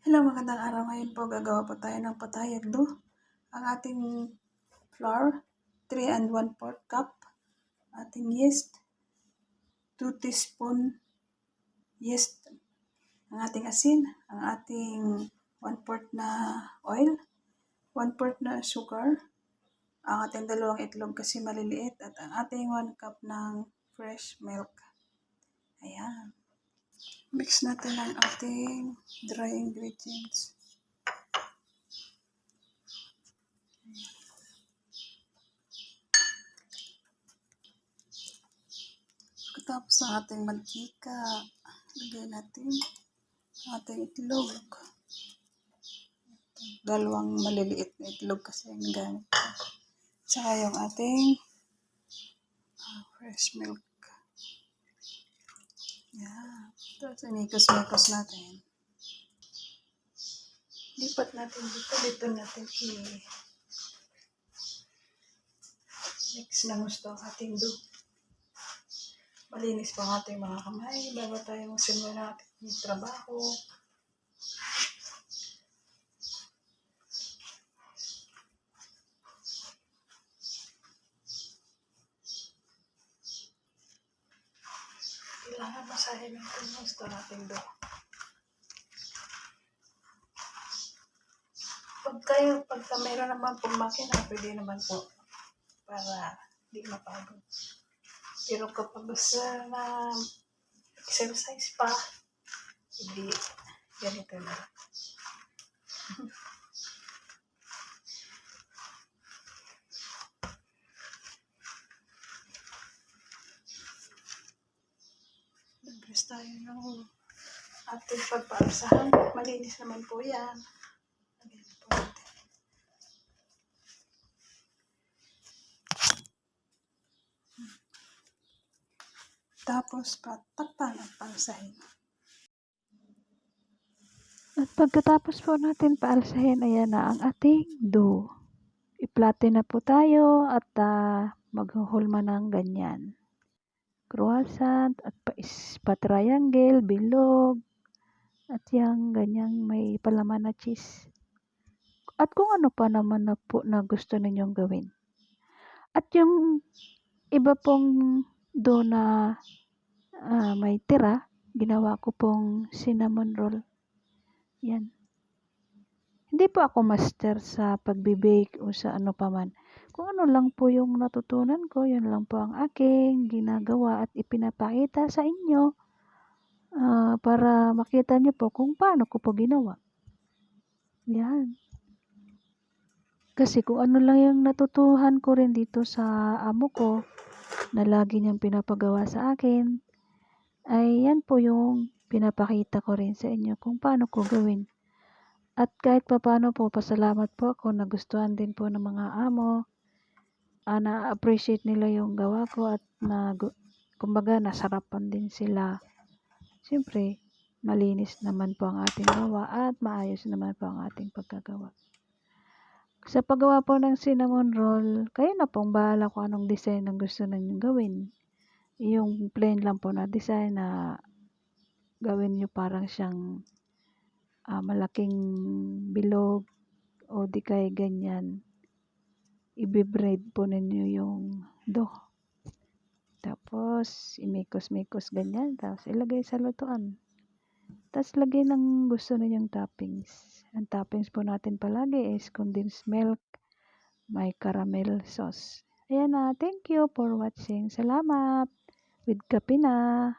Hello, magandang araw. Ngayon po gagawa po tayo ng patayag dough. Ang ating flour, 3 and 1/4 cup. Ating yeast, 2 teaspoon yeast. Ang ating asin, ang ating 1/4 na oil, 1/4 na sugar, ang ating 2 itlog kasi maliliit, at ang ating 1 cup ng fresh milk. Ayan. Mix natin ang ating dry ingredients. Tapos ang ating mantika, lagyan natin ang ating itlog. 2 maliliit na itlog kasi ang gamit ko. Saka yung ating fresh milk. Yan. Tapos inikos-mikos natin. Lipat natin dito natin i-mix na gusto ang ating dough. Malinis pa ang ating mga kamay bago tayo magsimula ng ating trabaho. Kailangan masahin natin gusto ang ating dough. Pagka mayroon naman pong makina, pwede naman po para di mapagod. Pero kapag gusto na exercise pa, hindi ganito na. Nag-press tayo ng ating pagpaasahan. Malinis naman po yan. Lagyan po natin. Tapos patakpan at paasahin. At pagkatapos po natin paalsahin, ayan na ang ating dough. I-plate na po tayo at maghuhulma ng ganyan. Croissant at pa-triangle, bilog, at yung ganyang may palaman na cheese. At kung ano pa naman na po na gusto ninyong gawin. At yung iba pong dough na may tira, ginawa ko pong cinnamon roll. Yan. Hindi po ako master sa pagbe-bake o sa ano pa man. Kung ano lang po yung natutunan ko, yun lang po ang aking ginagawa at ipinapakita sa inyo para makita nyo po kung paano ko po ginawa. Yan. Kasi kung ano lang yung natutuhan ko rin dito sa amo ko na lagi niyang pinapagawa sa akin, ay yan po yung pinapakita ko rin sa inyo kung paano ko gawin. At kahit paano po, pasalamat po ako, nagustuhan din po ng mga amo, na-appreciate nila yung gawa ko at kumbaga nasarapan din sila. Siyempre, malinis naman po ang ating gawa at maayos naman po ang ating pagkagawa. Sa paggawa po ng cinnamon roll, kayo na pong bahala kung anong design ang gusto ninyong gawin. Yung plain lang po na design na gawin nyo parang siyang malaking bilog o di kaya ganyan. I-braid po ninyo yung dough. Tapos, imikos-mikos ganyan. Tapos, ilagay sa lutuan. Tapos, lagay ng gusto ninyong toppings. Ang toppings po natin palagi is condensed milk, may caramel sauce. Ayan na. Thank you for watching. Salamat. With kape na.